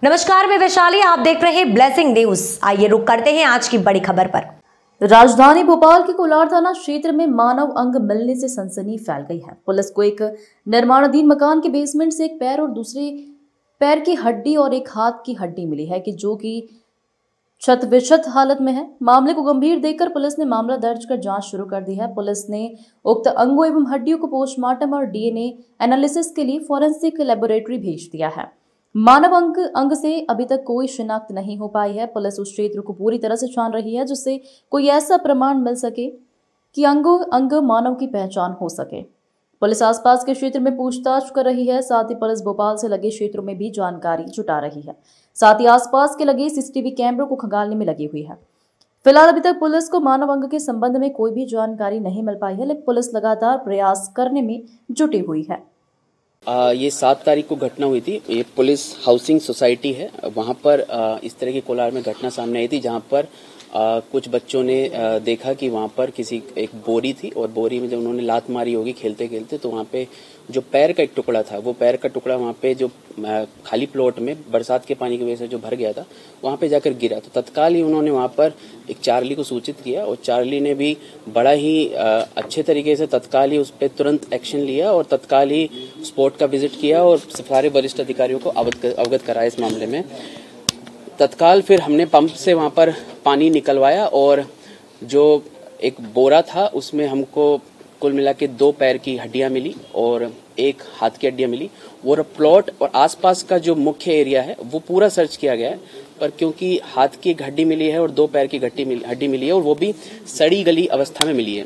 नमस्कार, मैं वैशाली, आप देख रहे हैं ब्लेसिंग न्यूज। आइए रुक करते हैं आज की बड़ी खबर पर। राजधानी भोपाल के कोलार थाना क्षेत्र में मानव अंग मिलने से सनसनी फैल गई है। पुलिस को एक निर्माणाधीन मकान के बेसमेंट से एक पैर और दूसरे पैर की हड्डी और एक हाथ की हड्डी मिली है कि जो कि क्षत-विक्षत हालत में है। मामले को गंभीर देखकर पुलिस ने मामला दर्ज कर जांच शुरू कर दी है। पुलिस ने उक्त अंगों एवं हड्डियों को पोस्टमार्टम और डीएनए एनालिसिस के लिए फॉरेंसिक लेबोरेटरी भेज दिया है। मानव अंग से अभी तक कोई शिनाख्त नहीं हो पाई है। पुलिस उस क्षेत्र को पूरी तरह से छान रही है जिससे कोई ऐसा प्रमाण मिल सके कि अंग मानव की पहचान हो सके। पुलिस आसपास के क्षेत्र में पूछताछ कर रही है। साथ ही पुलिस भोपाल से लगे क्षेत्रों में भी जानकारी जुटा रही है। साथ ही आसपास के लगे सीसीटीवी कैमरों को खंगालने में लगी हुई है। फिलहाल अभी तक पुलिस को मानव अंग के संबंध में कोई भी जानकारी नहीं मिल पाई है, लेकिन पुलिस लगातार प्रयास करने में जुटी हुई है। ये 7 तारीख को घटना हुई थी। ये पुलिस हाउसिंग सोसाइटी है, वहाँ पर इस तरह की कोलार में घटना सामने आई थी, जहाँ पर कुछ बच्चों ने देखा कि वहाँ पर एक बोरी थी और बोरी में जब उन्होंने लात मारी होगी खेलते खेलते, तो वहाँ पे जो पैर का एक टुकड़ा था, वो पैर का टुकड़ा वहाँ पे जो खाली प्लॉट में बरसात के पानी की वजह से जो भर गया था, वहाँ पे जाकर गिरा। तो तत्काल ही उन्होंने वहाँ पर एक चार्ली को सूचित किया और चार्ली ने भी बड़ा ही अच्छे तरीके से तत्काल ही उस पर तुरंत एक्शन लिया और तत्काल ही स्पॉट का विजिट किया और सारे वरिष्ठ अधिकारियों को अवगत कराया इस मामले में। तत्काल फिर हमने पंप से वहाँ पर पानी निकलवाया और जो एक बोरा था उसमें हमको कुल मिला के 2 पैर की हड्डियां मिली और 1 हाथ की हड्डियां मिली। वो प्लॉट और आसपास का जो मुख्य एरिया है वो पूरा सर्च किया गया है, पर क्योंकि हाथ की एक हड्डी मिली है और 2 पैर की हड्डी मिली है और वो भी सड़ी गली अवस्था में मिली है,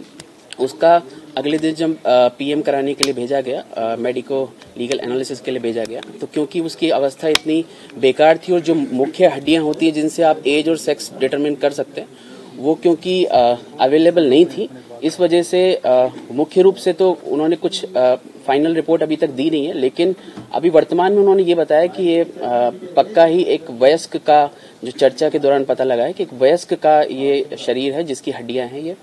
उसका अगले दिन जब पीएम कराने के लिए भेजा गया, मेडिको लीगल एनालिसिस के लिए भेजा गया, तो क्योंकि उसकी अवस्था इतनी बेकार थी और जो मुख्य हड्डियां होती है जिनसे आप एज और सेक्स डिटरमिन कर सकते हैं, वो क्योंकि अवेलेबल नहीं थी, इस वजह से मुख्य रूप से तो उन्होंने कुछ फाइनल रिपोर्ट अभी तक दी नहीं है, लेकिन अभी वर्तमान में उन्होंने ये बताया कि ये पक्का ही एक वयस्क का, जो चर्चा के दौरान पता लगा है कि एक वयस्क का ये शरीर है जिसकी हड्डियां हैं ये,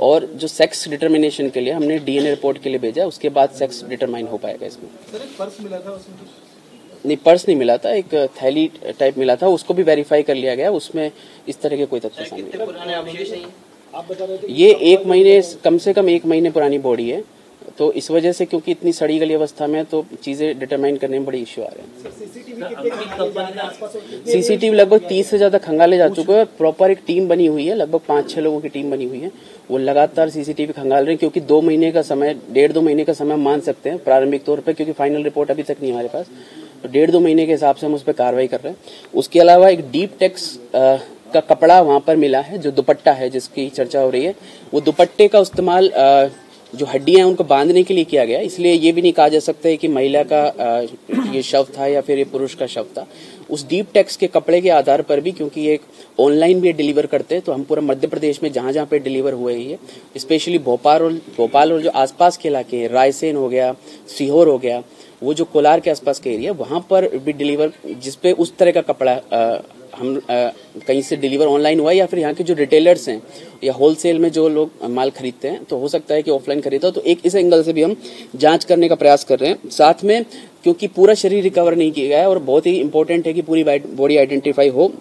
और जो सेक्स डिटर्मिनेशन के लिए हमने डीएनए रिपोर्ट के लिए भेजा, उसके बाद सेक्स डिटरमाइन हो पाएगा इसमें। सर, एक पर्स मिला था उसमें? नहीं, पर्स नहीं मिला था, एक थैली टाइप मिला था, उसको भी वेरीफाई कर लिया गया, उसमें इस तरह के कोई तथ्य सामने आप बता रहे थे ये 1 महीने, कम से कम 1 महीने पुरानी बॉडी है, तो इस वजह से क्योंकि इतनी सड़ी गली अवस्था में तो चीजें डिटरमाइन करने में बड़ी इश्यू आ रहे हैं। सीसीटीवी लगभग 30 से ज्यादा खंगाले जा चुके हैं और प्रॉपर एक टीम बनी हुई है, लगभग 5-6 लोगों की टीम बनी हुई है, वो लगातार सीसीटीवी खंगाल रहे हैं, क्योंकि 2 महीने का समय, 1.5-2 महीने का समय मान सकते हैं प्रारंभिक तौर पर, क्योंकि फाइनल रिपोर्ट अभी तक नहीं हमारे पास, तो 1.5-2 महीने के हिसाब से हम उस पर कार्रवाई कर रहे हैं। उसके अलावा एक डीप टेक्स का कपड़ा वहां पर मिला है, जो दुपट्टा है जिसकी चर्चा हो रही है, वो दुपट्टे का इस्तेमाल जो हड्डियां हैं उनको बांधने के लिए किया गया, इसलिए ये भी नहीं कहा जा सकता है कि महिला का ये शव था या फिर ये पुरुष का शव था। उस डीप टेक्स के कपड़े के आधार पर भी, क्योंकि ये ऑनलाइन भी डिलीवर करते हैं, तो हम पूरा मध्य प्रदेश में जहां जहां पे डिलीवर हुए हैं, स्पेशली भोपाल और जो आसपास के इलाके हैं, रायसेन हो गया, सीहोर हो गया, वो जो कोलार के आसपास के एरिया, वहां पर भी डिलीवर, जिसपे उस तरह का कपड़ा हम कहीं से डिलीवर ऑनलाइन हुआ या फिर यहाँ के जो रिटेलर्स हैं या होलसेल में जो लोग माल खरीदते हैं, तो हो सकता है कि ऑफलाइन खरीदा, तो एक इस एंगल से भी हम जांच करने का प्रयास कर रहे हैं। साथ में क्योंकि पूरा शरीर रिकवर नहीं किया गया है और बहुत ही इंपॉर्टेंट है कि पूरी बॉडी आइडेंटिफाई हो,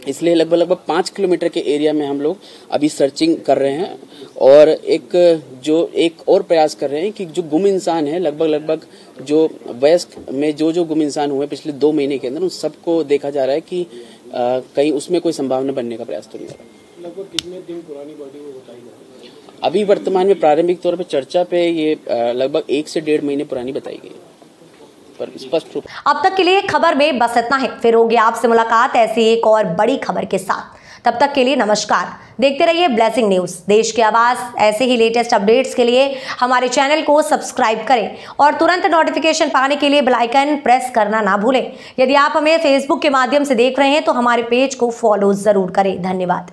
इसलिए लगभग 5 किलोमीटर के एरिया में हम लोग अभी सर्चिंग कर रहे हैं और एक और प्रयास कर रहे हैं कि जो गुम इंसान है, लगभग जो वयस्क में जो गुम इंसान हुए पिछले 2 महीने के अंदर, उन सबको देखा जा रहा है कि कहीं उसमें कोई संभावना बनने का प्रयास तो नहीं हो रहा। लगभग कितने दिन पुरानी बॉडी वो बताई जा रही है? अभी वर्तमान में प्रारंभिक तौर पर चर्चा पे ये लगभग 1 से 1.5 महीने पुरानी बताई गई, पर स्पष्ट रूप। अब तक के लिए खबर में बस इतना है, फिर होगी आपसे मुलाकात ऐसी एक और बड़ी खबर के साथ। तब तक के लिए नमस्कार, देखते रहिए ब्लेसिंग न्यूज, देश की आवाज। ऐसे ही लेटेस्ट अपडेट्स के लिए हमारे चैनल को सब्सक्राइब करें और तुरंत नोटिफिकेशन पाने के लिए बेल आइकन प्रेस करना ना भूलें। यदि आप हमें फेसबुक के माध्यम से देख रहे हैं तो हमारे पेज को फॉलो जरूर करें। धन्यवाद।